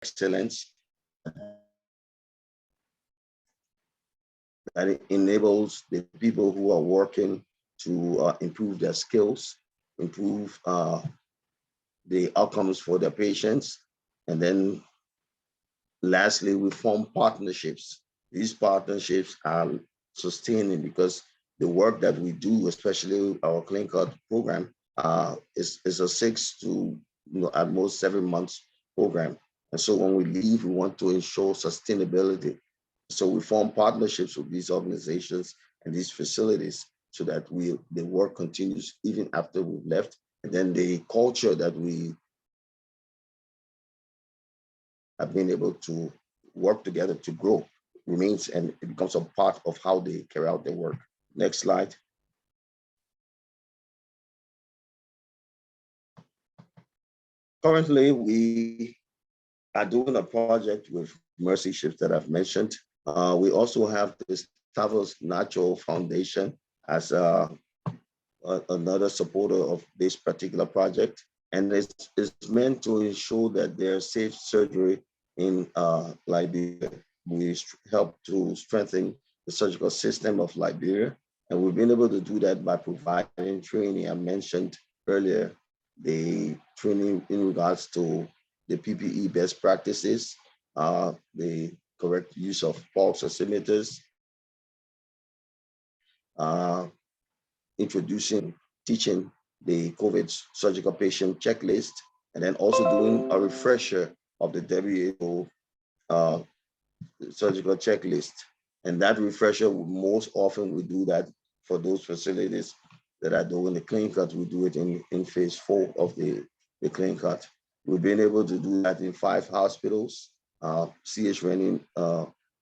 excellence that enables the people who are working to improve their skills, improve the outcomes for their patients. And then lastly, we form partnerships. These partnerships are sustaining because the work that we do, especially our clinical program, is a 6 to at most 7 months program. And so when we leave, we want to ensure sustainability. So we form partnerships with these organizations and these facilities so that the work continues even after we've left. And then the culture that we have been able to work together to grow remains, and it becomes a part of how they carry out their work. Next slide. Currently, we are doing a project with Mercy Ships that I've mentioned. We also have the Stavros Natural Foundation as another supporter of this particular project. And it's meant to ensure that there's safe surgery in Liberia. We help to strengthen the surgical system of Liberia. And we've been able to do that by providing training. I mentioned earlier the training in regards to the PPE best practices, the correct use of pulse oximeters, teaching the COVID surgical patient checklist, and then also doing a refresher of the WHO surgical checklist. And that refresher, most often we do that for those facilities that are doing the clean cut. We do it in phase 4 of the clean cut. We've been able to do that in 5 hospitals, C.H. Rennie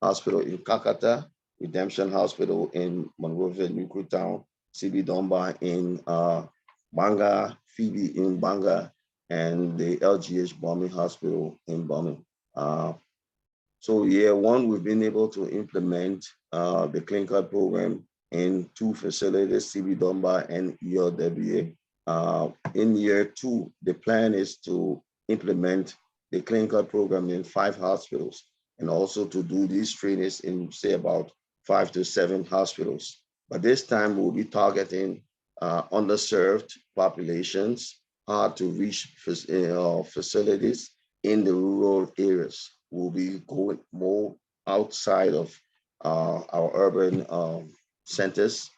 Hospital in Kakata, Redemption Hospital in Monrovia, Newtown, C.B. Dunbar in Banga, Phoebe in Banga, and the LGH Bombing Hospital in Bombing. So year 1, we've been able to implement the clinical program in 2 facilities, C.B. Dunbar and ELWA. In year 2, the plan is to implement the clinical program in 5 hospitals and also to do these trainings in, say, about 5 to 7 hospitals. But this time we'll be targeting underserved populations, hard to reach facilities in the rural areas. We'll be going more outside of our urban centers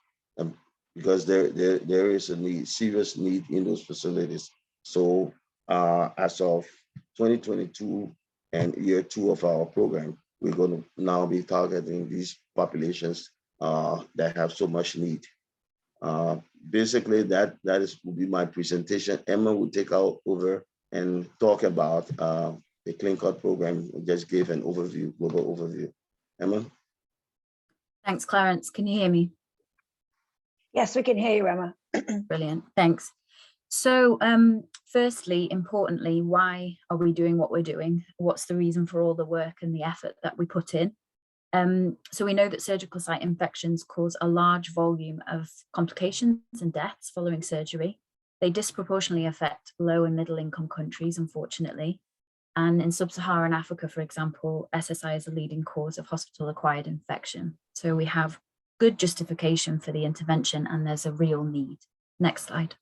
because there is a serious need in those facilities. So as of 2022 and year 2 of our program, we're going to now be targeting these populations that have so much need. Basically, that will be my presentation. Emma will take over and talk about the clinical program. Just give an overview, global overview. Emma? Thanks, Clarence. Can you hear me? Yes, we can hear you, Emma. Brilliant, thanks. So firstly, importantly, why are we doing what we're doing? What's the reason for all the work and the effort that we put in? So we know that surgical site infections cause a large volume of complications and deaths following surgery. They disproportionately affect low and middle income countries, unfortunately. And in sub-Saharan Africa, for example, SSI is a leading cause of hospital-acquired infection. So we have good justification for the intervention and there's a real need. Next slide.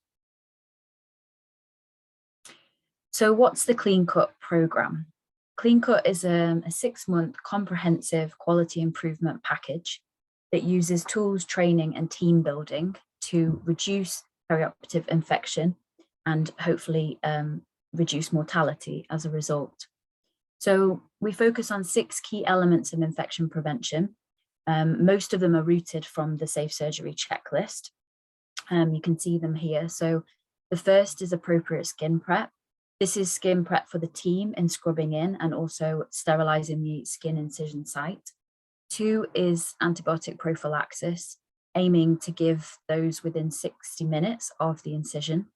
So what's the Clean Cut program? Clean Cut is a 6-month comprehensive quality improvement package that uses tools, training and team building to reduce perioperative infection and hopefully reduce mortality as a result. So we focus on 6 key elements of infection prevention. Most of them are rooted from the Safe Surgery checklist. You can see them here. So the first is appropriate skin prep. This is skin prep for the team in scrubbing in and also sterilizing the skin incision site. 2 is antibiotic prophylaxis, aiming to give those within 60 minutes of the incision.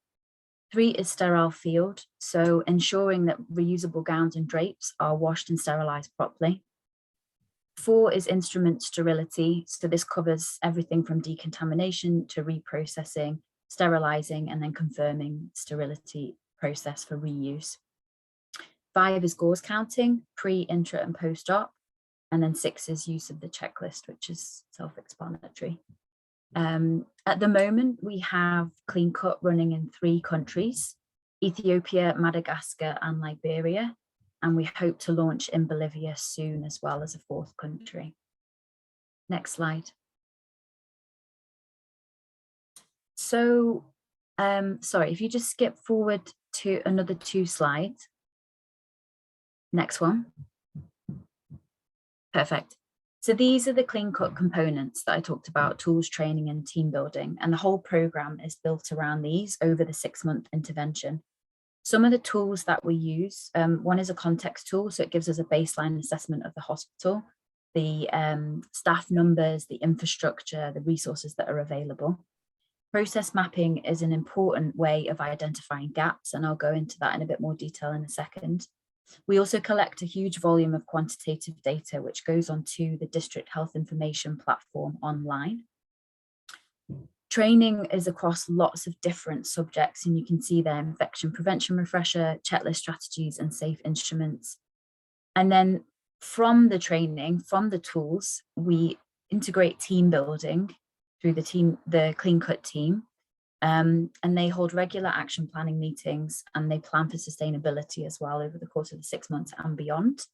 3 is sterile field, so ensuring that reusable gowns and drapes are washed and sterilized properly. 4 is instrument sterility, so this covers everything from decontamination to reprocessing, sterilizing, and then confirming sterility process for reuse. 5 is gauze counting, pre, intra, and post-op. And then 6 is use of the checklist, which is self-explanatory. At the moment, we have Clean Cut running in 3 countries, Ethiopia, Madagascar, and Liberia. And we hope to launch in Bolivia soon, as well as a 4th country. Next slide. So, sorry, if you just skip forward to another 2 slides. Next one. Perfect. So these are the Clean Cut components that I talked about: tools, training, and team building. And the whole program is built around these over the 6-month intervention. Some of the tools that we use, one is a context tool. So it gives us a baseline assessment of the hospital, the staff numbers, the infrastructure, the resources that are available. Process mapping is an important way of identifying gaps, and I'll go into that in a bit more detail in a second. We also collect a huge volume of quantitative data, which goes onto the district health information platform online. Training is across lots of different subjects, and you can see there infection prevention refresher, checklist strategies, and safe instruments. And then from the training, from the tools, we integrate team building through the Clean Cut team. And they hold regular action planning meetings, and they plan for sustainability as well over the course of the 6 months and beyond.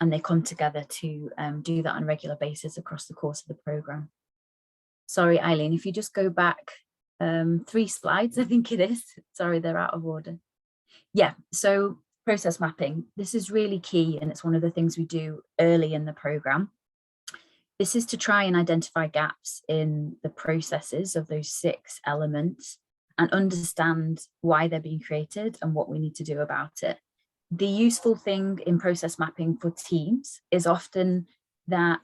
And they come together to do that on a regular basis across the course of the program. Sorry, Eileen, if you just go back 3 slides, I think it is. Sorry, they're out of order. Yeah, so process mapping. This is really key, and it's one of the things we do early in the program. This is to try and identify gaps in the processes of those 6 elements and understand why they're being created and what we need to do about it. The useful thing in process mapping for teams is often that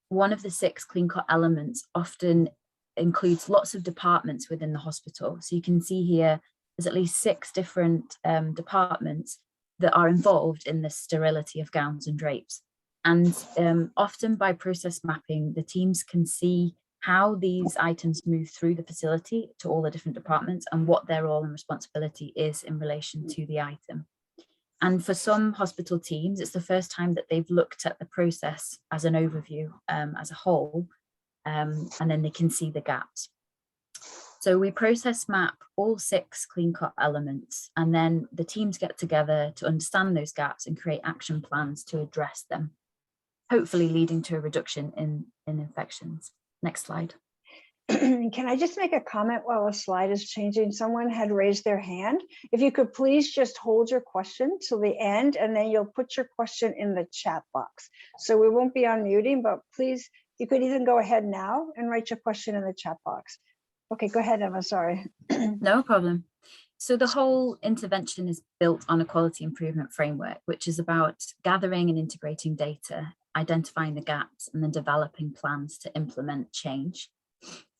one of the 6 Clean Cut elements often includes lots of departments within the hospital. So you can see here, there's at least 6 different departments that are involved in the sterility of gowns and drapes. And often by process mapping, the teams can see how these items move through the facility to all the different departments and what their role and responsibility is in relation to the item. And for some hospital teams, it's the first time that they've looked at the process as an overview, as a whole, and then they can see the gaps. So we process map all 6 Clean Cut elements, and then the teams get together to understand those gaps and create action plans to address them, hopefully leading to a reduction in infections. Next slide. Can I just make a comment while a slide is changing? Someone had raised their hand. If you could please just hold your question till the end, and then you'll put your question in the chat box. So we won't be unmuting, but please, you could even go ahead now and write your question in the chat box. Okay, go ahead, Emma, sorry. No problem. So the whole intervention is built on a quality improvement framework, which is about gathering and integrating data, identifying the gaps, and then developing plans to implement change.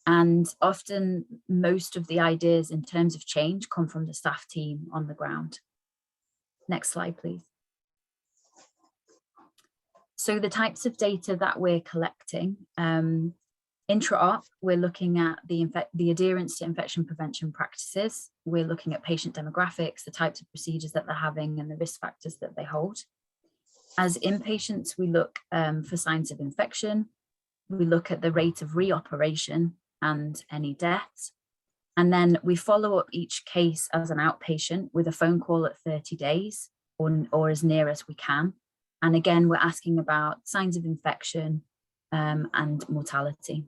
And often most of the ideas in terms of change come from the staff team on the ground. Next slide, please. So the types of data that we're collecting, intra-op, we're looking at the adherence to infection prevention practices. We're looking at patient demographics, the types of procedures that they're having, and the risk factors that they hold. As inpatients, we look for signs of infection. We look at the rate of reoperation and any deaths. And then we follow up each case as an outpatient with a phone call at 30 days or as near as we can. And again, we're asking about signs of infection and mortality.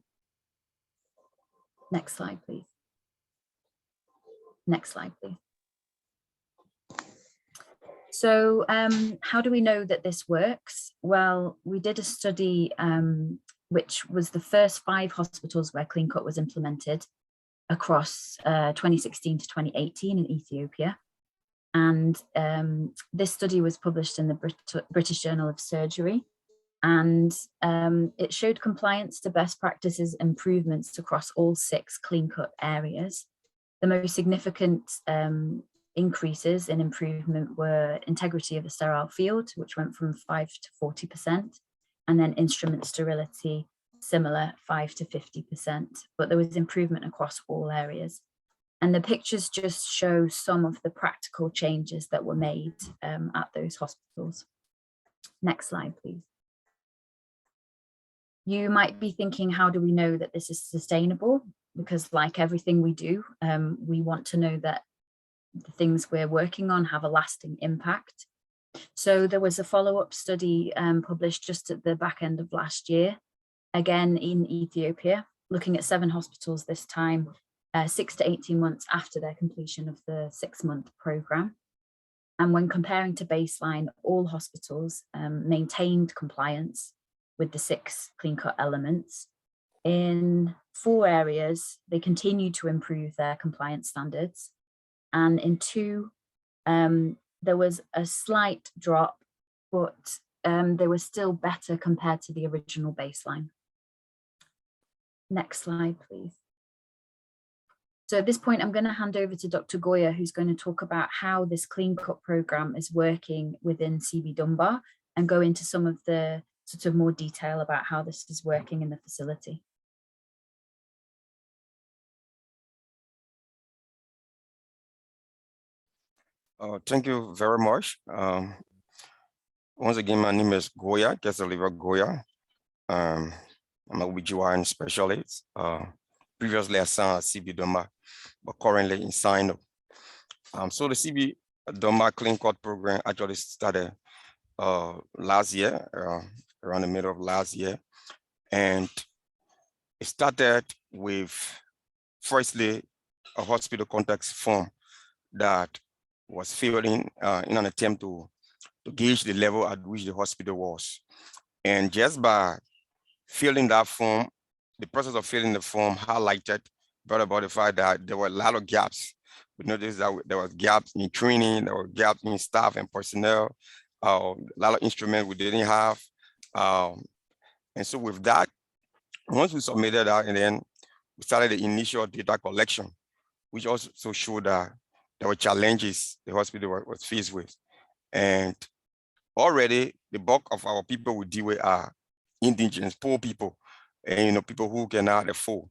Next slide, please. Next slide, please. So how do we know that this works? Well, we did a study which was the first 5 hospitals where Clean Cut was implemented across 2016 to 2018 in Ethiopia. And this study was published in the British Journal of Surgery. And it showed compliance to best practices improvements across all 6 Clean Cut areas. The most significant increases in improvement were integrity of the sterile field, which went from 5 to 40%, and then instrument sterility, similar, 5 to 50%, but there was improvement across all areas. And the pictures just show some of the practical changes that were made at those hospitals. Next slide, please. You might be thinking, how do we know that this is sustainable? Because like everything we do, we want to know that the things we're working on have a lasting impact. So there was a follow-up study published just at the back end of last year, again in Ethiopia, looking at 7 hospitals this time, 6 to 18 months after their completion of the 6-month program. And when comparing to baseline, all hospitals maintained compliance with the 6 clean cut elements. In 4 areas, they continued to improve their compliance standards. And in 2, there was a slight drop, but they were still better compared to the original baseline. Next slide, please. So at this point, I'm going to hand over to Dr. Goya, who's going to talk about how this clean cut program is working within CB Dunbar and go into some of the sort of more detail about how this is working in the facility. Thank you very much. Once again, my name is Goya, Kesaliva Goya. I'm a OBGYN specialist. Previously assigned at CB Dunbar, but currently in sign-up. So the CB Dunbar Clean Cut program actually started last year, around the middle of last year. And it started with, firstly, a hospital context form that was filled in an attempt to gauge the level at which the hospital was. And just by filling that form, the process of filling the form highlighted, brought about the fact that there were a lot of gaps. We noticed that there was gaps in training, there were gaps in staff and personnel, a lot of instruments we didn't have. And so with that, once we submitted that, and then we started the initial data collection, which also showed that there were challenges the hospital was faced with. And already the bulk of our people we deal with are indigenous, poor people, and people who cannot afford.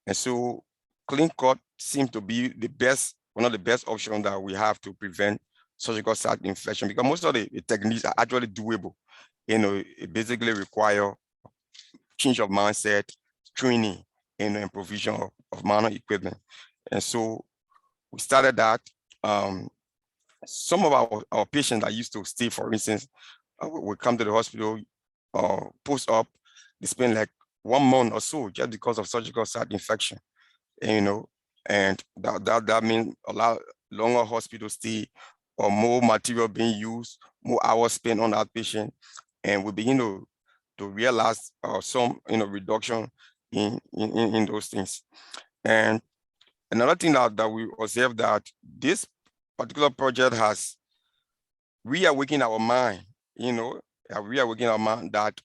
And so clean cut seems to be the best, one of the best options that we have to prevent surgical site infection, because most of the techniques are actually doable. It basically require change of mindset, training, and provision of minor equipment. And so we started that. Some of our patients that used to stay, for instance, will come to the hospital post-op, they spend like 1 month or so just because of surgical site infection, and that means a lot longer hospital stay or more material being used, more hours spent on that patient, and we begin to realize some reduction in those things. And another thing that we observed, that this particular project has reawakened our mind, reawakened our mind that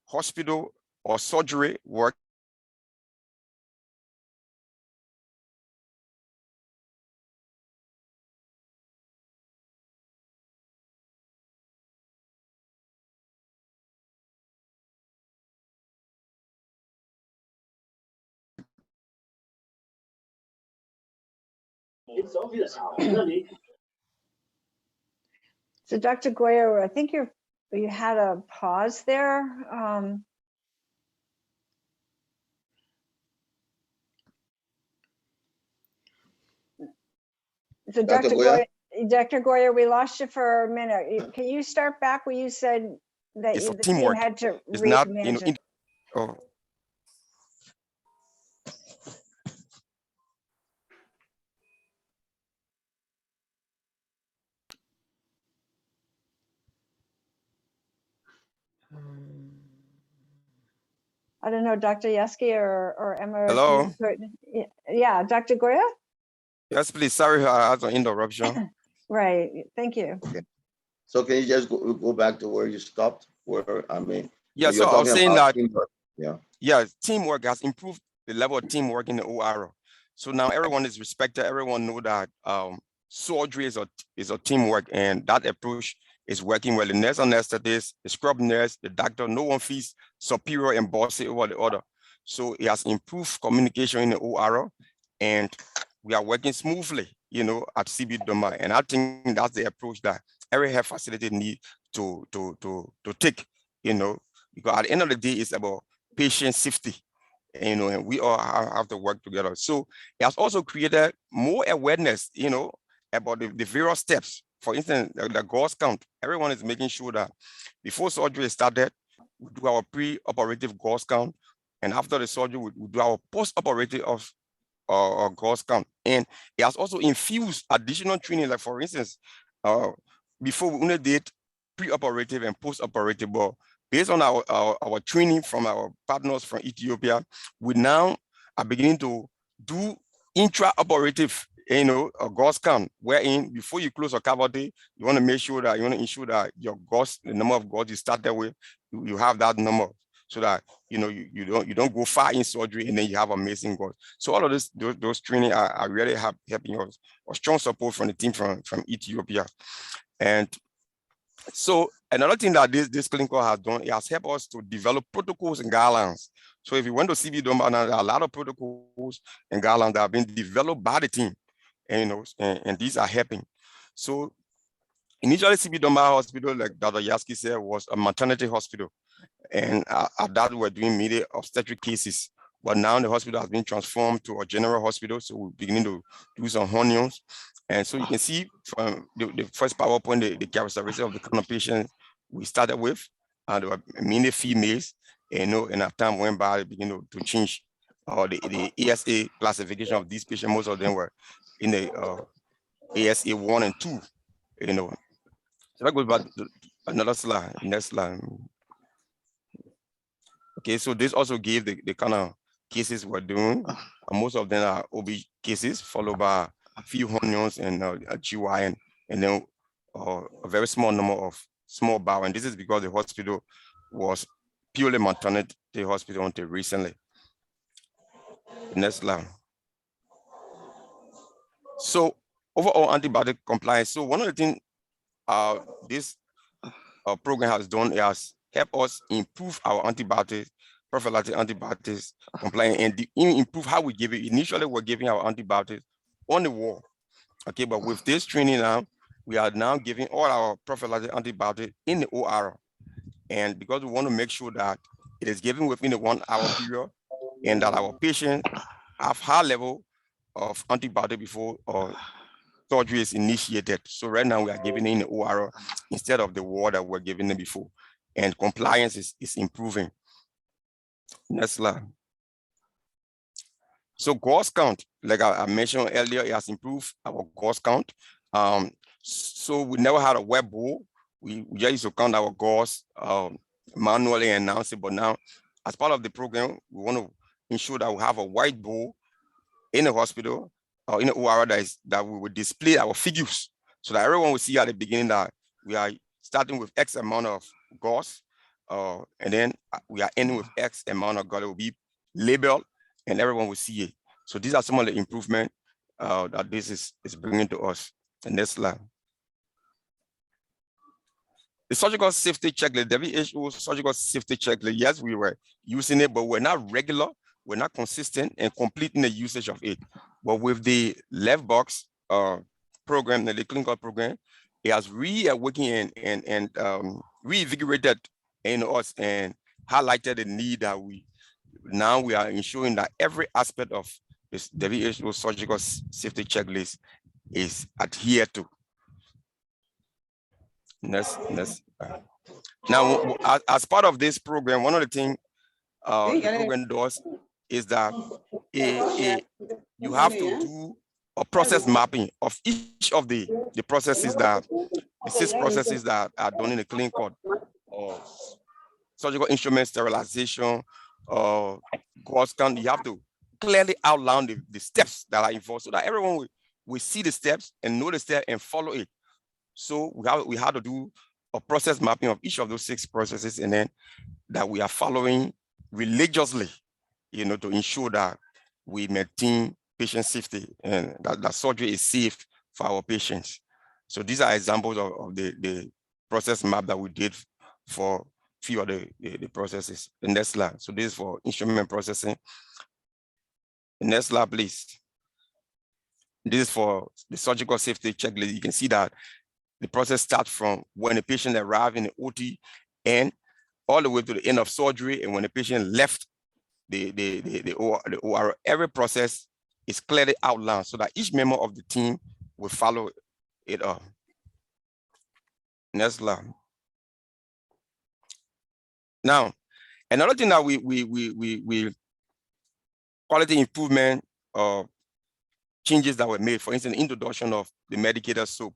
hospital or surgery work It's obvious. So Dr. Goya, I think you had a pause there. So Dr. Goya, we lost you for a minute. Can you start back where you said that it's the teamwork. team had to It's not, manage it? I don't know, Dr. Yeski or Emma. Hello? Yeah, Dr. Goya? Yes, please. Sorry, I had an interruption. Right. Thank you. Okay. So can you just go back to where you stopped? Yeah, so I was saying that teamwork. Teamwork has improved the level of teamwork in the OR. So now everyone is respected. Everyone know that surgery is a teamwork, and that approach is working well. The nurse anesthetist, the scrub nurse, the doctor, no one feels superior and bossy over the other. So it has improved communication in the OR, and we are working smoothly, at CB Doma. And I think that's the approach that every health facility need to take, because at the end of the day, it's about patient safety, and we all have to work together. So it has also created more awareness, about the various steps. For instance, the gauze count. Everyone is making sure that before surgery is started, we do our pre-operative gauze count, and after the surgery, we do our post-operative gauze count. And it has also infused additional training, like for instance, before we only did pre-operative and post-operative, but based on our training from our partners from Ethiopia, we now are beginning to do intra-operative, a gauze count, wherein before you close a cavity, you want to ensure that your gauze, the number of gauze you started with, you have that number, so that you don't go far in surgery and then you have amazing gauze. So all of those training are really helping us, or strong support from the team from Ethiopia. And so another thing that this clinical has done, it has helped us to develop protocols and guidelines. So if you went to CB Doma, there are a lot of protocols and guidelines that have been developed by the team, and these are helping. So initially, CB Doma Hospital, like Dr. Yaski said, was a maternity hospital. And at that, we're doing immediate obstetric cases. But now the hospital has been transformed to a general hospital. So we're beginning to do some onions. And so you can see from the first PowerPoint, the characteristics of the kind of patients we started with. There were mainly females. And as time went by, it began to change. The ASA classification of these patients, most of them were in the ASA 1 and 2. So that goes back to another slide, next slide. Okay, so this also gave the kind of cases we're doing. Most of them are OB cases, followed by a few onions and a GYN, and then a very small number of small bowel. And this is because the hospital was purely maternity hospital until recently. Next slide. So overall antibiotic compliance. So one of the things this program has done is help us improve our antibiotics, prophylactic antibiotics compliance, and improve how we give it. Initially, we're giving our antibiotics on the wall. Okay, but with this training now, we are now giving all our prophylactic antibiotics in the OR. And because we want to make sure that it is given within the 1 hour period, and that our patients have high level of antibiotic before surgery is initiated. So right now we are giving in the OR instead of the ward that we're giving them before. And compliance is improving. Next slide. So gauze count, like I mentioned earlier, it has improved our gauze count. So we never had a web bowl. We just used to count our gauze manually and announce it. But now, as part of the program, we want to ensure that we have a white bowl in the hospital or in the OR that we will display our figures, so that everyone will see at the beginning that we are starting with X amount of gauze, and then we are ending with X amount of gauze. It will be labeled, and everyone will see it. So these are some of the improvements that this is bringing to us. And next slide. The surgical safety checklist, WHO surgical safety checklist, yes, we were using it, but we're not regular, we're not consistent and completing the usage of it. But with the Lifebox program, the clinical program, it has reawakened and reinvigorated in us and highlighted the need that we are ensuring that every aspect of this WHO surgical safety checklist is adhered to. Next. Now, as part of this program, one of the things the program does is that you have to do a process mapping of each of the processes the 6 processes that are done in the clinical, or surgical instrument sterilization, gauze count. You have to clearly outline the steps that are involved, so that everyone will see the steps and know the step and follow it. So we had to do a process mapping of each of those 6 processes, and then that we are following religiously, to ensure that we maintain patient safety and that surgery is safe for our patients. So these are examples of the process map that we did for a few of the processes. The next slide. So this is for instrument processing. The next slide, please. This is for the surgical safety checklist. You can see that the process starts from when the patient arrived in the OT and all the way to the end of surgery, and when the patient left the OR, every process is clearly outlined so that each member of the team will follow it up. Next slide. Now, another thing that we quality improvement changes that were made, for instance, introduction of the medicated soap.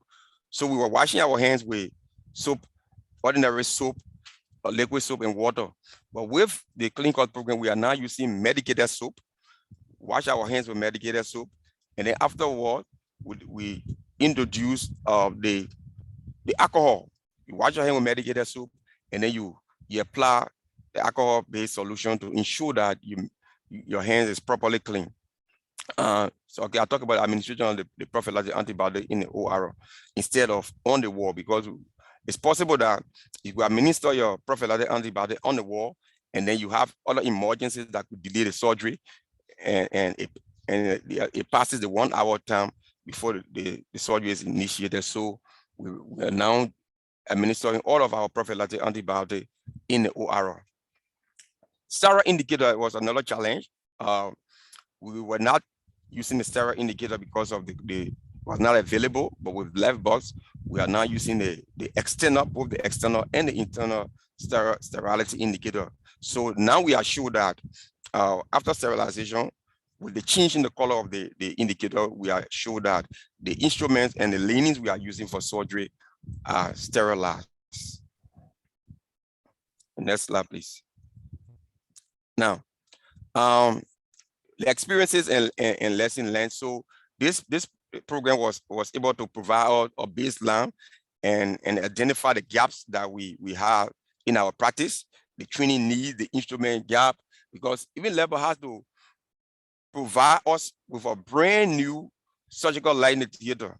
So we were washing our hands with soap, ordinary soap, or liquid soap and water. But with the Clean Cut program, we are now using medicated soap, wash our hands with medicated soap, and then afterward, we introduce the alcohol. You wash your hand with medicated soap, and then you apply the alcohol-based solution to ensure that your hands is properly clean. So okay, I'll talk about administration of the prophylactic antibiotic in the OR instead of on the wall, because it's possible that if you administer your prophylactic antibiotic on the wall, and then you have other emergencies that could delay the surgery, and it passes the 1 hour time before the surgery is initiated. So we are now administering all of our prophylactic antibiotic in the OR. Steroid indicator was another challenge. We were not using the steroid indicator because of the was not available, but with Lifebox, we are now using the external, both the external and the internal sterility indicator. So now we are sure that after sterilization, with the change in the color of the indicator, we are sure that the instruments and the linens we are using for surgery are sterilized. Next slide, please. Now, the experiences and lesson learned. So this program was able to provide a baseline and identify the gaps that we have in our practice, the training needs, the instrument gap, because even Lifebox has to provide us with a brand new surgical light in the theater,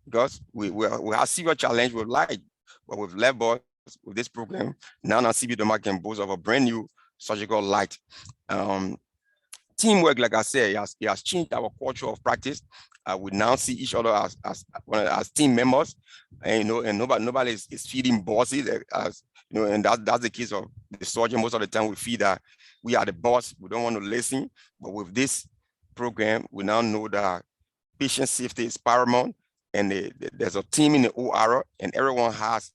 because we have severe challenge with light, but with Lifebox, with this program, now CB Denmark can boast of a brand new surgical light. Teamwork, like I said, it has changed our culture of practice. We now see each other as team members, and nobody is feeding bosses, as you know, and that's the case of the surgeon. Most of the time, we feel that we are the boss. We don't want to listen. But with this program, we now know that patient safety is paramount, and there's a team in the OR, and everyone has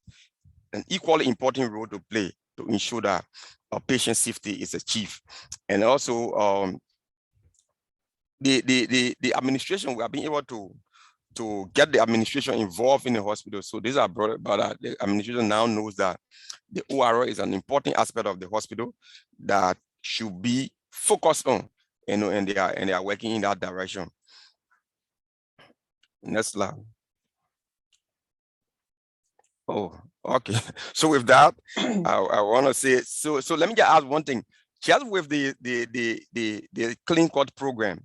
an equally important role to play to ensure that patient safety is achieved. And also, the administration, we have been able to get the administration involved in the hospital. So these are brought about the administration now knows that the OR is an important aspect of the hospital that should be focused on, you know, and they are working in that direction. Next slide. Oh, okay. So with that, I want to say, so let me just ask one thing. Just with the Clean Cut program,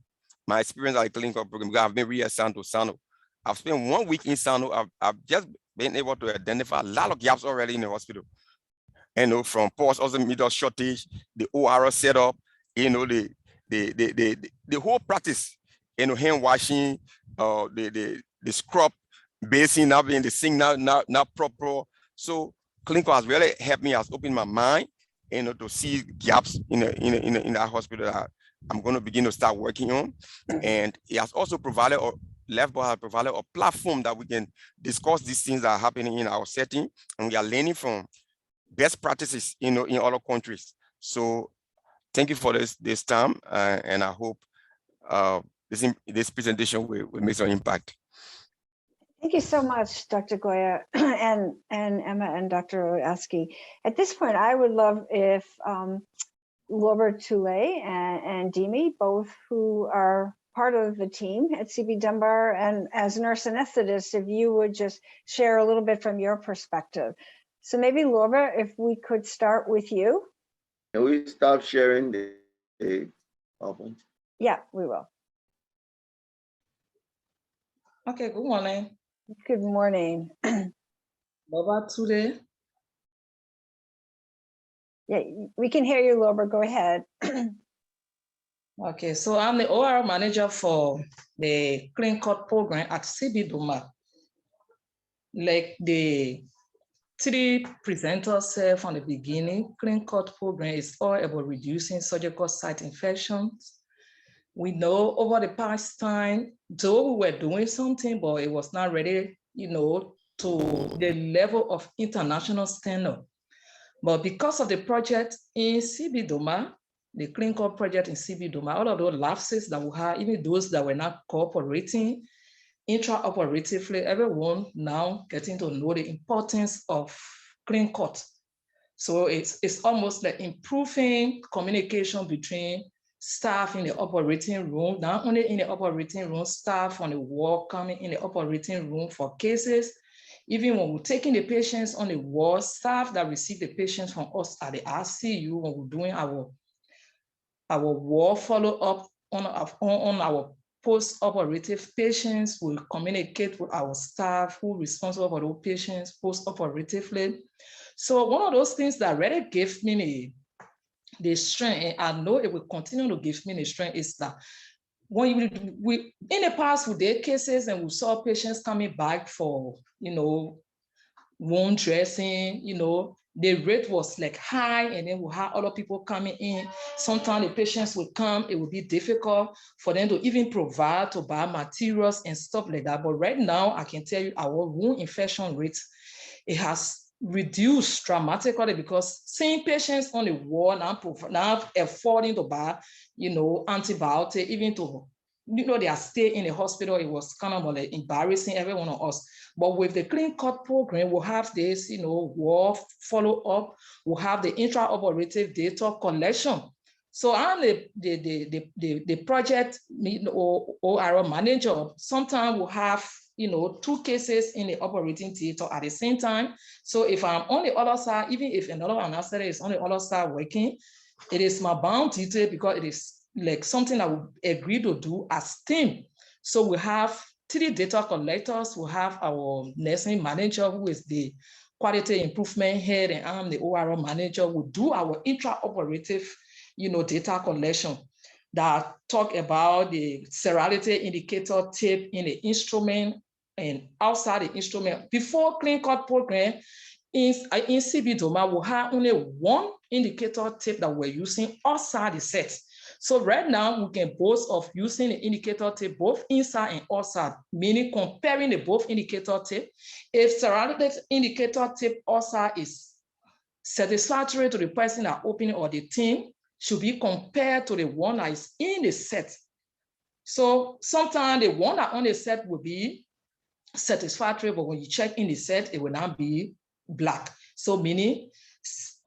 my experience at the Clean Cut program, because I've been reassigned to Sano. I've spent 1 week in Sano. I've just been able to identify a lot of gaps already in the hospital. You know, from post-oximeter shortage, the OR setup, you know, the whole practice, you know, hand washing, the scrub basin not being the sink not proper. So Clean Cut has really helped me, has opened my mind, you know, to see gaps in that hospital that I'm going to begin to start working on. And it has also provided, Lifebox has provided a platform that we can discuss these things that are happening in our setting, and we are learning from best practices, you know, in other countries. So thank you for this time, and I hope this presentation will make some impact. Thank you so much, Dr. Goya and Emma and Dr. Oaski. At this point, I would love if Laura Toulay and Dimi, both who are part of the team at CB Dunbar, and as nurse anesthetist, if you would just share a little bit from your perspective. So maybe Laura, if we could start with you. Can we stop sharing the PowerPoint? Yeah, we will. Okay, good morning. Good morning. Laura Toulay. Yeah, we can hear you, Laura. Go ahead. Okay, so I'm the OR manager for the Clean Cut program at CB Doma. Like the three presenters said from the beginning, Clean Cut program is all about reducing surgical site infections. We know over the past time, though we were doing something, but it was not ready, to the level of international standard. But because of the project in CB Doma, the Clean Cut project in CB Doma, all of those lapses that we had, even those that were not cooperating, intraoperatively, everyone now getting to know the importance of Clean Cut. So it's almost like improving communication between staff in the operating room, not only in the operating room, staff on the ward coming in the operating room for cases. Even when we're taking the patients on the ward, staff that receive the patients from us at the RCU, when we're doing our ward follow-up on our post-operative patients, will communicate with our staff who are responsible for those patients post-operatively. So one of those things that really gave me the strength, and I know it will continue to give me the strength, is that when we in the past we did cases and we saw patients coming back for wound dressing, the rate was like high, and then we had other people coming in. Sometimes the patients would come, it would be difficult for them to even provide to buy materials and stuff like that. But right now, I can tell you our wound infection rate, it has reduced dramatically, because seeing patients on the ward now affording to buy, antibiotic, even to, their stay in the hospital, it was kind of like embarrassing every one of us. But with the Clean Cut program, we'll have this, ward follow-up, we'll have the intraoperative data collection. So I'm the project or our manager. Sometimes we'll have two cases in the operating theater at the same time. So if I'm on the other side, even if another anesthetic is on the other side working, it is my bound duty, because it is like something that we agree to do as team. So we have 3 data collectors, we have our nursing manager, who is the quality improvement head, and I'm the OR manager. We do our intraoperative, data collection that talk about the serality indicator tape in the instrument and outside the instrument. Before Clean Cut program, in CB Doma, we have only 1 indicator tape that we're using outside the set. So right now, we can boast of using the indicator tape both inside and outside, meaning comparing the both indicator tape. If serality indicator tape outside is satisfactory to the person that opening or the team, should be compared to the one that is in the set. So sometimes the one that on the set will be satisfactory, but when you check in the set, it will not be black. So meaning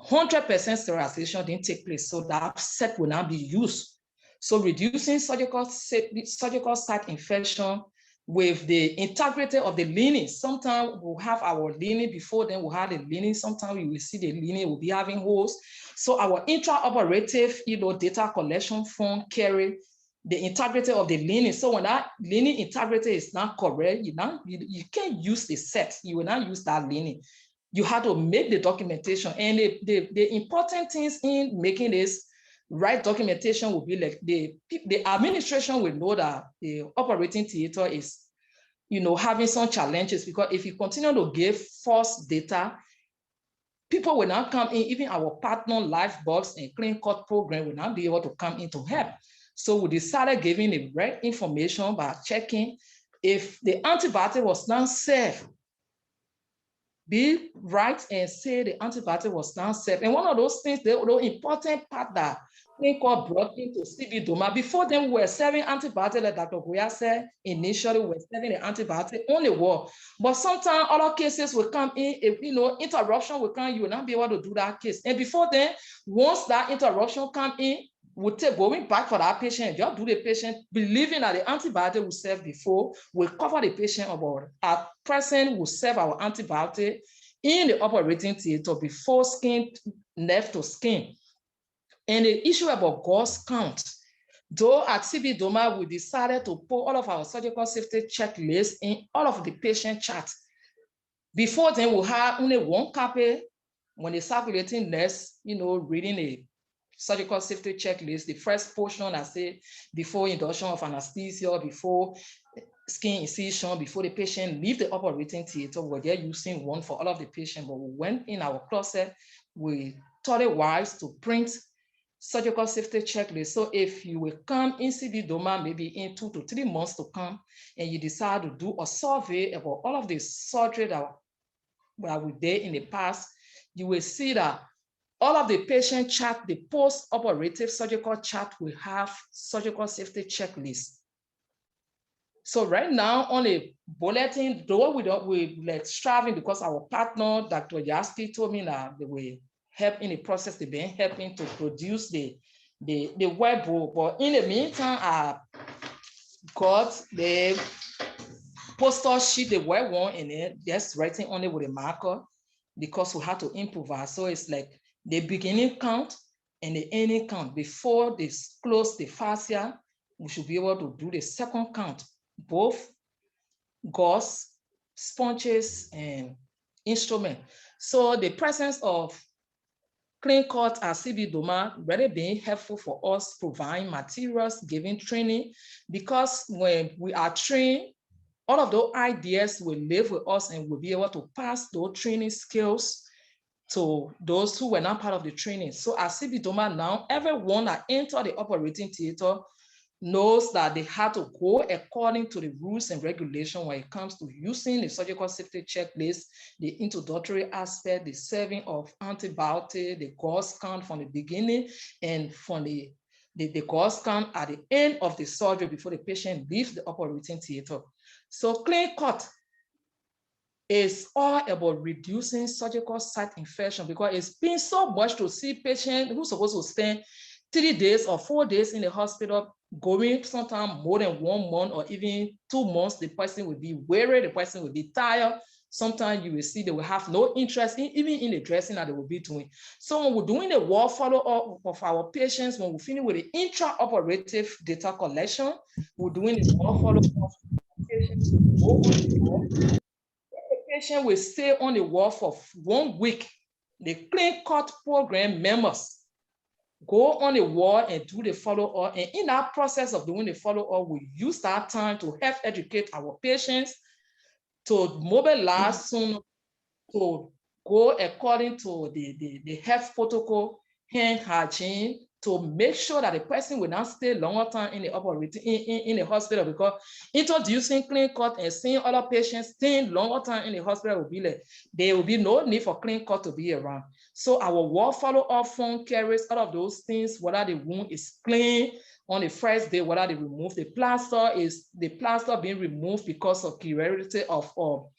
100% sterilization didn't take place, so that set will not be used. So reducing surgical site infection with the integrity of the lining. Sometimes we'll have our lining before, then we'll have the lining. Sometimes we will see the lining will be having holes. So our intraoperative, data collection form carry the integrity of the lining. So when that lining integrity is not correct, you can't use the set. You will not use that lining. You have to make the documentation. And the important things in making this right documentation will be like the administration will know that the operating theater is, having some challenges, because if you continue to give false data, people will not come in. Even our partner Lifebox and Clean Cut program will not be able to come in to help. So we decided giving the right information by checking if the antibiotic was not safe. Be right and say the antibiotic was not safe. And one of those things, the important part that Clean Cut brought into CB Doma, before then we were serving antibiotic, like Dr. Goya said, initially we were serving the antibiotic on the wall. But sometimes other cases will come in, if interruption will come, you will not be able to do that case. And before then, once that interruption come in, we'll take going back for that patient, just do the patient, believing that the antibiotic we serve before will cover the patient about. At present, we'll serve our antibiotic in the operating theater before skin, nerve to skin. And the issue about gauze count, though at CB Doma, we decided to put all of our surgical safety checklists in all of the patient charts. Before then, we had only 1 copy when the circulating nurse, reading a surgical safety checklist. The first portion, I say, before induction of anesthesia, before skin incision, before the patient leave the operating theater, we're there using one for all of the patients, but we went in our closet, we thought it wise to print surgical safety checklist. So if you will come in CB Doma, maybe in 2 to 3 months to come, and you decide to do a survey about all of the surgery that we did in the past, you will see that all of the patient chart, the post-operative surgical chart will have surgical safety checklist. So right now on a bulletin, though we like striving because our partner, Dr. Yaski, told me that they will help in the process, they've been helping to produce the web book. But in the meantime, I got the poster sheet, the web one, and then just writing on it with a marker because we had to improvise. So it's like the beginning count and the ending count. Before they close the fascia, we should be able to do the second count, both gauze, sponges, and instrument. So the presence of clean cut at CB Doma really being helpful for us, providing materials, giving training, because when we are trained, all of those ideas will live with us and we'll be able to pass those training skills to those who were not part of the training. So at CB Doma now, everyone that entered the operating theater knows that they have to go according to the rules and regulations when it comes to using the surgical safety checklist, the introductory aspect, the serving of antibiotic, the gauze count from the beginning, and from the gauze count at the end of the surgery before the patient leaves the operating theater. So clean cut is all about reducing surgical site infection, because it's been so much to see patients who's supposed to spend 3 days or 4 days in the hospital, going sometimes more than 1 month or even 2 months. The person will be weary, the person will be tired. Sometimes you will see they will have no interest even in the dressing that they will be doing. So when we're doing the ward follow-up of our patients, when we finish with the intraoperative data collection, we're doing the ward follow-up of patients. The patient will stay on the ward for 1 week. The clean cut program members go on the ward and do the follow-up. And in that process of doing the follow-up, we use that time to help educate our patients, to mobilize soon, to go according to the health protocol, hand hygiene, to make sure that the person will not stay longer time in the hospital, because introducing clean cut and seeing other patients staying longer time in the hospital will be like, there will be no need for clean cut to be around. So our ward follow-up form carries all of those things, whether the wound is clean on the first day, whether they remove the plaster, is the plaster being removed because of perioperative of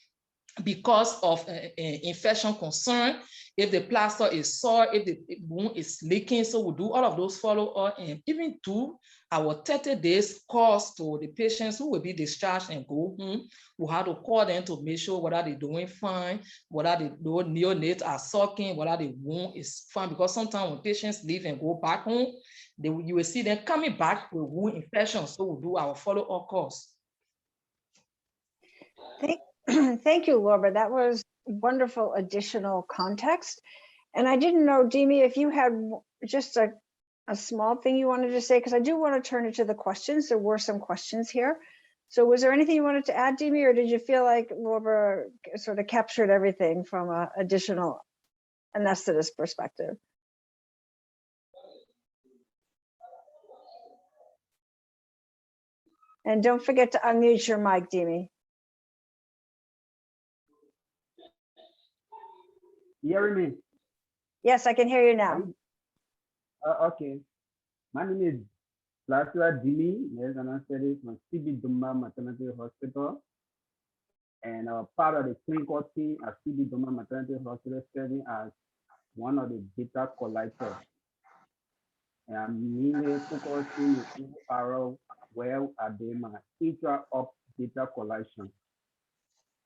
because of infection concern, if the plaster is sore, if the wound is leaking. So we do all of those follow-up and even do our 30 days course to the patients who will be discharged and go home. We have to call them to make sure whether they're doing fine, whether the neonates are sucking, whether the wound is fine, because sometimes when patients leave and go back home, you will see them coming back with wound infection. So we do our follow-up course. Thank you, Laura. That was wonderful additional context. And I didn't know, Demi, if you had just a small thing you wanted to say, because I do want to turn it to the questions. There were some questions here. So was there anything you wanted to add, Demi, or did you feel like Laura sort of captured everything from an additional anesthetist perspective? And don't forget to unmute your mic, Demi. You hear me? Yes, I can hear you now. Okay. My name is Lasua Dimi. Yes, and I study from CB Doma Maternity Hospital. And part of the clinical team at CB Doma Maternity Hospital, serving as one of the data collectors. And I'm mainly focusing in ORL where I do my intra-op data collection.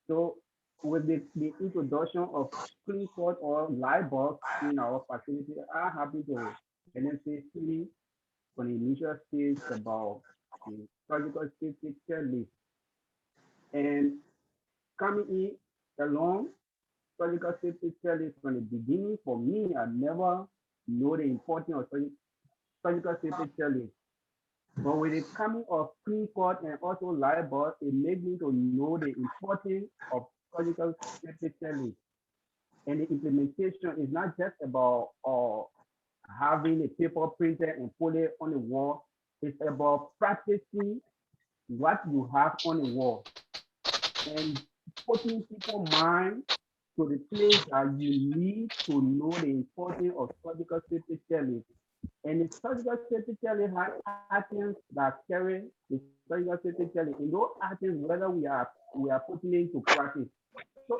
So with the introduction of clean cut or Lifebox in our facility, I'm happy to benefit from the initial stage about the surgical safety checklist. And coming in along surgical safety checklist from the beginning, for me, I never know the importance of surgical safety challenge. But with the coming of clean cut and also Lifebox, it made me to know the importance of surgical safety challenge. And the implementation is not just about having a paper printed and put it on the wall. It's about practicing what you have on the wall and putting people's mind to the place that you need to know the importance of surgical safety challenge. And the surgical safety challenge has items that carry the surgical safety challenge. In those items, whether we are putting it into practice. So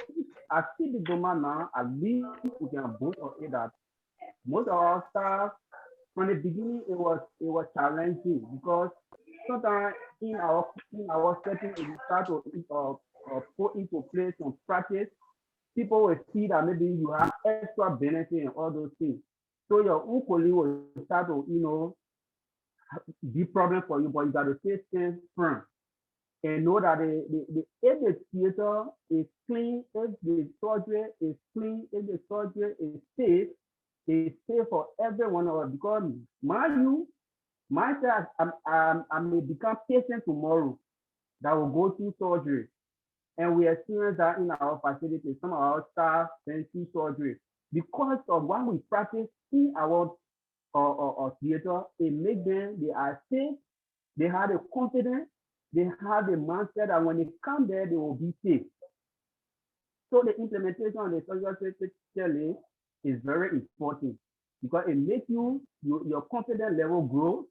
I see the domain now, at least we can both of it that most of our staff from the beginning it was challenging because sometimes in our setting if you start to put into place some practice, people will see that maybe you have extra benefit and all those things. So your own colleague will start to be problem for you, but you got to stay firm and know that if the theater is clean, if the surgery is clean, if the surgery is safe, it's safe for every one of us. Because myself, I may become patient tomorrow that will go through surgery. And we experience that in our facility. Some of our staff then see surgery. Because of what we practice in our theater, it makes them, they are safe, they have the confidence, they have the mindset that when they come there, they will be safe. So the implementation of the surgical safety challenge is very important because it makes your confidence level grow,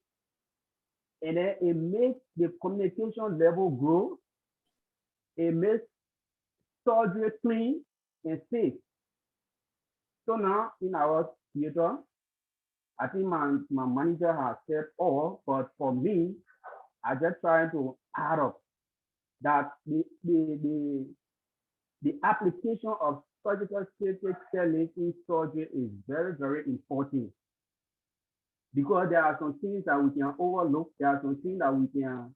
and then it makes the communication level grow. It makes surgery clean and safe. So now in our theater, I think my manager has said all, but for me, I just try to add up that the application of surgical safety challenge in surgery is very, very important because there are some things that we can overlook. There are some things that we can,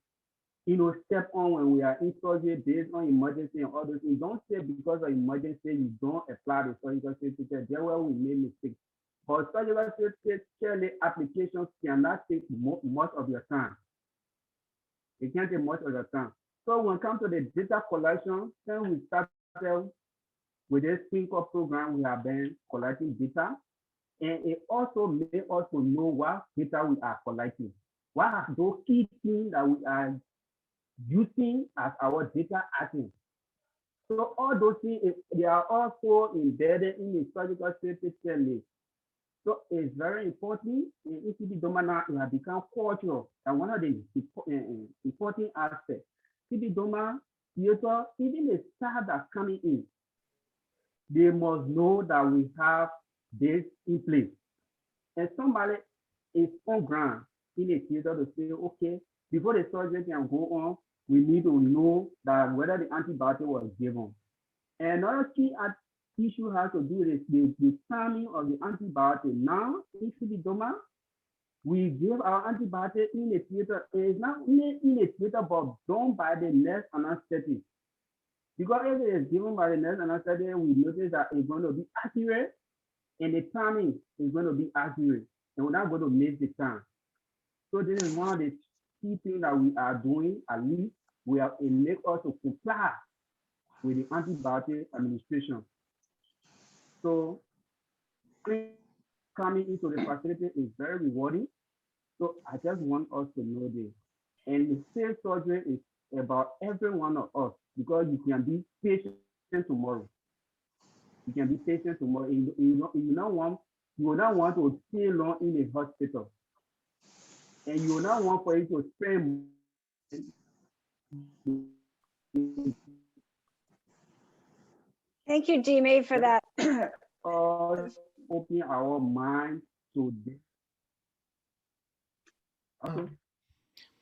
step on when we are in surgery based on emergency and others. You don't say because of emergency, you don't apply the surgical safety challenge. That's where we make mistakes. But surgical safety challenge applications cannot take much of your time. It can't take much of your time. So when it comes to the data collection, then we started with this clinical program, we have been collecting data, and it also made us to know what data we are collecting. What are those key things that we are using as our data items? So all those things, they are also embedded in the surgical safety challenge. So it's very important in ECD domain now, it has become cultural, and one of the important aspects. ECD domain, theater, even the staff that's coming in, they must know that we have this in place. And somebody is on ground in a theater to say, okay, before the surgery can go on, we need to know that whether the antibiotic was given. And another key issue has to do with the timing of the antibiotic. Now, in CB Doma, we give our antibiotic in a theater. It's not only in a theater, but done by the nurse anesthetist. Because if it is given by the nurse anesthetist, we notice that it's going to be accurate and the timing is going to be accurate. And we're not going to miss the time. So this is one of the key things that we are doing, at least we are make us to comply with the antibiotic administration. So coming into the facility is very rewarding. So I just want us to know this. And the safe surgery is about every one of us because you can be patient tomorrow. You can be patient tomorrow. You will not want to stay long in a hospital. And you will not want for you to spend. Thank you, Dime, for that. Open our mind to this. Okay.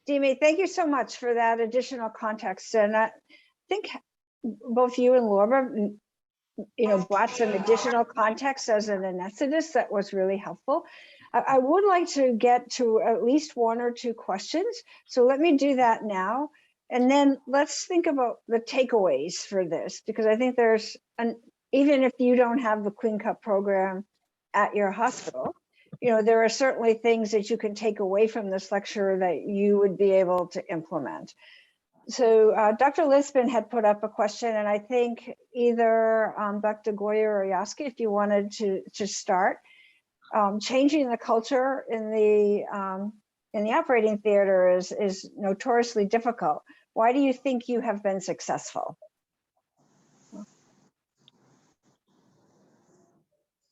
Dime, thank you so much for that additional context. And I think both you and Laura, brought some additional context as an anesthetist that was really helpful. I would like to get to at least one or two questions. So let me do that now. And then let's think about the takeaways for this, because I think there's even if you don't have the Clean Cut program at your hospital, you know, there are certainly things that you can take away from this lecture that you would be able to implement. So Dr. Lispin had put up a question, and I think either Dr. Goya or Yaski, if you wanted to start, changing the culture in the operating theater is notoriously difficult. Why do you think you have been successful?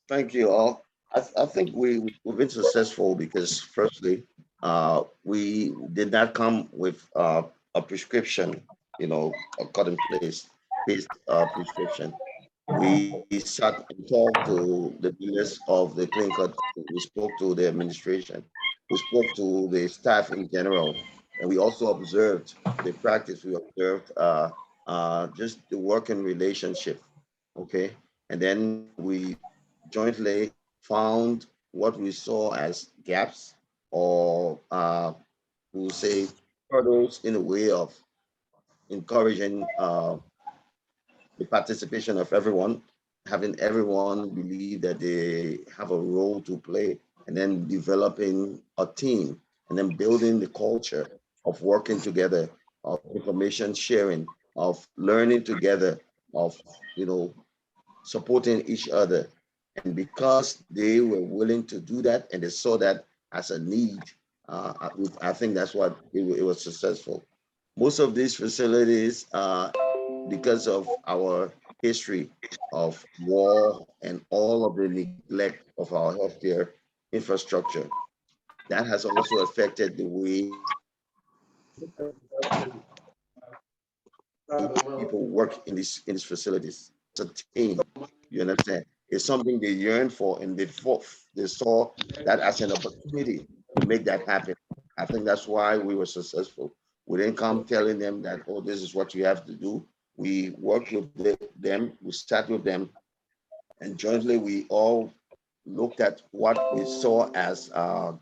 Thank you all. I think we've been successful because firstly, we did not come with a prescription, you know, a cut in place based prescription. We sat and talked to the leaders of the clinical. We spoke to the administration. We spoke to the staff in general, and we also observed the practice. We observed just the working relationship. Okay, and then we jointly found what we saw as gaps or we'll say hurdles in the way of encouraging the participation of everyone, having everyone believe that they have a role to play, and then developing a team, and then building the culture of working together, of information sharing, of learning together, of, you know, supporting each other. And because they were willing to do that and they saw that as a need, I think that's what it was successful. Most of these facilities, because of our history of war and all of the neglect of our healthcare infrastructure, that has also affected the way people work in these facilities. It's a team, you understand? It's something they yearn for, and they saw that as an opportunity to make that happen. I think that's why we were successful. We didn't come telling them that, oh, this is what you have to do. We worked with them, we sat with them, and jointly we all looked at what we saw as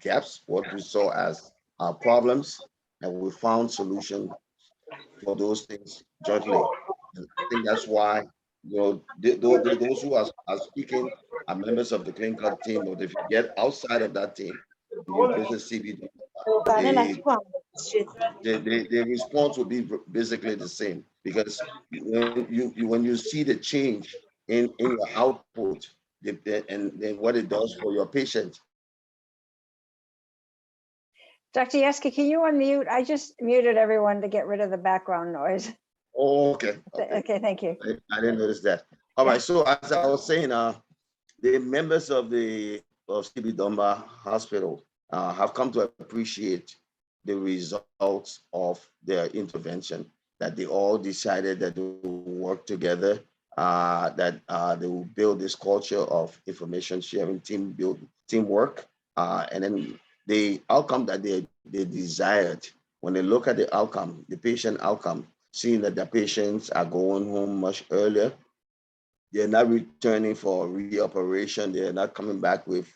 gaps, what we saw as problems, and we found solutions for those things jointly. And I think that's why, you know, those who are speaking are members of the clinical team, but if you get outside of that team, you visit CBD, the response will be basically the same, because when you see the change in your output, and then what it does for your patient. Dr. Yaski, can you unmute? I just muted everyone to get rid of the background noise. Oh, okay. Okay, thank you. I didn't notice that. All right. So as I was saying, the members of CB Dunbar Hospital have come to appreciate the results of their intervention, that they all decided that they will work together, that they will build this culture of information sharing, teamwork, and then the outcome that they desired. When they look at the outcome, the patient outcome, seeing that the patients are going home much earlier, they're not returning for reoperation, they're not coming back with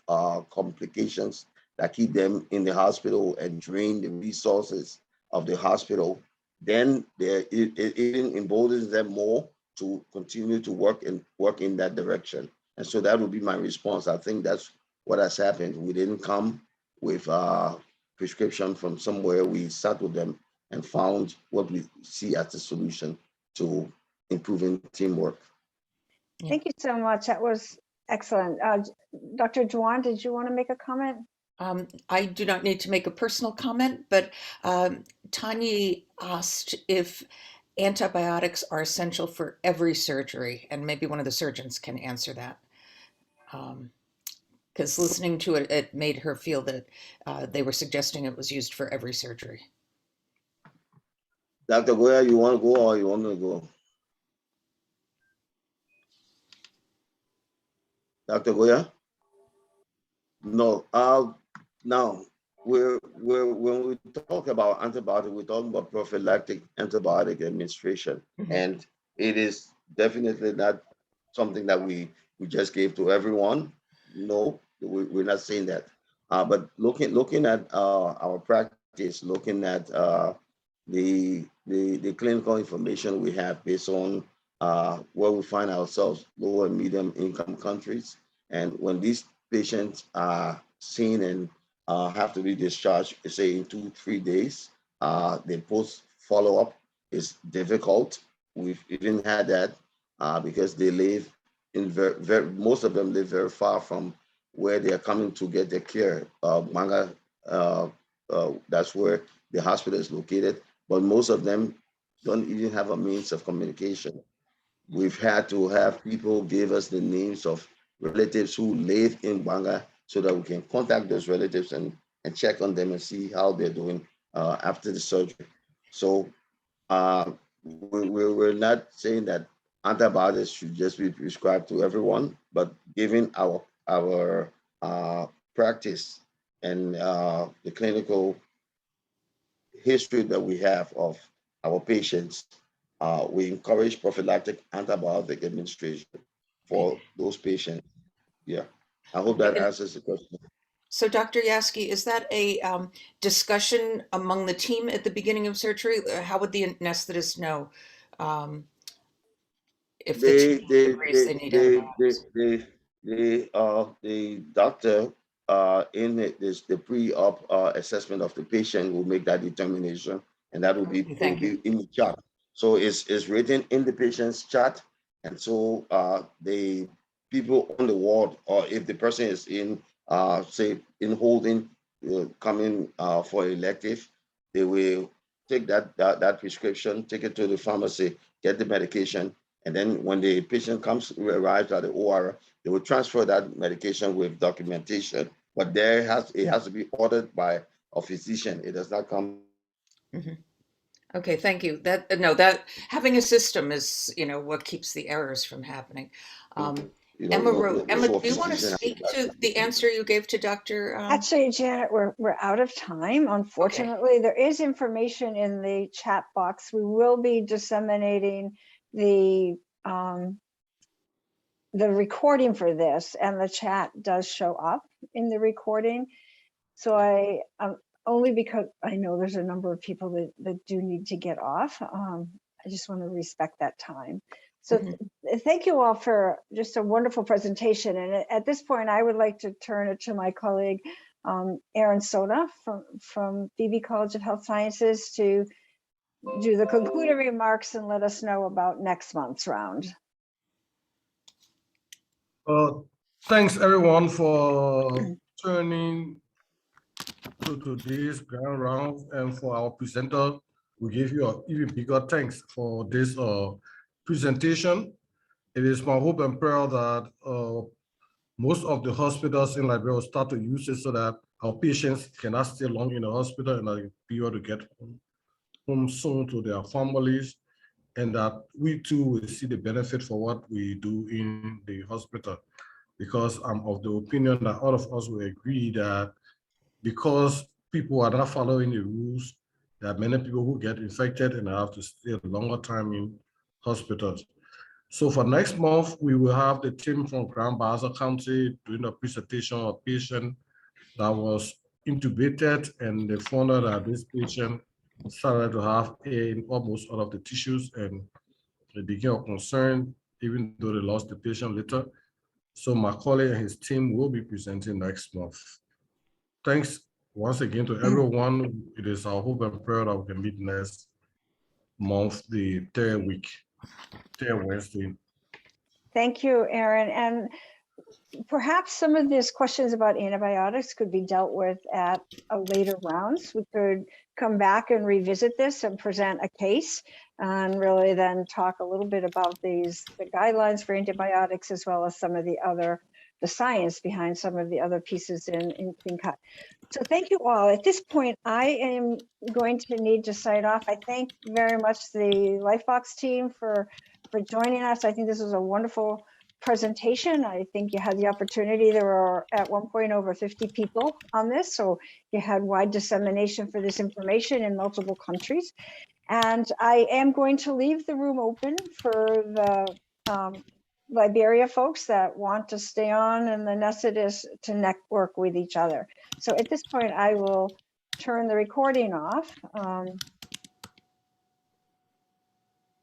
complications that keep them in the hospital and drain the resources of the hospital, then it even emboldens them more to continue to work in that direction. And so that would be my response. I think that's what has happened. We didn't come with a prescription from somewhere. We sat with them and found what we see as the solution to improving teamwork. Thank you so much. That was excellent. Dr. Juan, did you want to make a comment? I do not need to make a personal comment, but Tanya asked if antibiotics are essential for every surgery, and maybe one of the surgeons can answer that. Because listening to it, it made her feel that they were suggesting it was used for every surgery. Dr. Goya, you want to go or you want me to go? Dr. Goya? No. Now, when we talk about antibiotic, we're talking about prophylactic antibiotic administration, and it is definitely not something that we just gave to everyone. No, we're not saying that. But looking at our practice, looking at the clinical information we have based on where we find ourselves, lower and medium income countries, and when these patients are seen and have to be discharged, say in 2-3 days. The post follow-up is difficult. We've even had that because they live in most of them live very far from where they are coming to get their care. Manga, that's where the hospital is located, but most of them don't even have a means of communication. We've had to have people give us the names of relatives who live in Banga so that we can contact those relatives and check on them and see how they're doing after the surgery. So we're not saying that antibiotics should just be prescribed to everyone, but given our practice and the clinical history that we have of our patients, we encourage prophylactic antibiotic administration for those patients. Yeah, I hope that answers the question. So Dr. Yaski, is that a discussion among the team at the beginning of surgery? How would the anesthetist know if the team agrees they need antibiotics? The doctor in the pre-op assessment of the patient will make that determination, and that will be in the chart. So it's written in the patient's chart, and so the people on the ward, or if the person is in say in holding, coming for elective, they will take that prescription, take it to the pharmacy, get the medication, and then when the patient arrives at the OR, they will transfer that medication with documentation. But it has to be ordered by a physician. It does not come. Mm-hmm. Okay, thank you. That having a system is, what keeps the errors from happening. Emma, do you want to speak to the answer you gave to Dr.? Actually, Janet, we're out of time. Unfortunately, okay. There is information in the chat box. We will be disseminating the recording for this, and the chat does show up in the recording. So I only because I know there's a number of people that do need to get off. I just want to respect that time. So thank you all for just a wonderful presentation. And at this point, I would like to turn it to my colleague, Aaron Soda from BB College of Health Sciences to do the concluding remarks and let us know about next month's round. Thanks everyone for turning to today's grand round, and for our presenter, we give you an even bigger thanks for this presentation. It is my hope and prayer that most of the hospitals in Liberia will start to use it so that our patients cannot stay long in the hospital and be able to get home soon to their families, and that we too will see the benefit for what we do in the hospital. Because I'm of the opinion that all of us will agree that because people are not following the rules, there are many people who get infected and have to stay a longer time in hospitals. So for next month, we will have the team from Grand Bassa County doing a presentation of a patient that was intubated, and they found out that this patient started to have air in almost all of the tissues, and they became a concern, even though they lost the patient later. So my colleague and his team will be presenting next month. Thanks once again to everyone. It is our hope and prayer that we can meet next month, the third Wednesday. Thank you, Aaron. And perhaps some of these questions about antibiotics could be dealt with at a later rounds. We could come back and revisit this and present a case and really then talk a little bit about the guidelines for antibiotics, as well as some of the science behind some of the other pieces in CleanCut. So thank you all. At this point, I am going to need to sign off. I thank very much the Lifebox team for joining us. I think this was a wonderful presentation. I think you had the opportunity. There were at one point over 50 people on this, so you had wide dissemination for this information in multiple countries. And I am going to leave the room open for the Liberia folks that want to stay on, and the anesthetist to network with each other. So at this point, I will turn the recording off.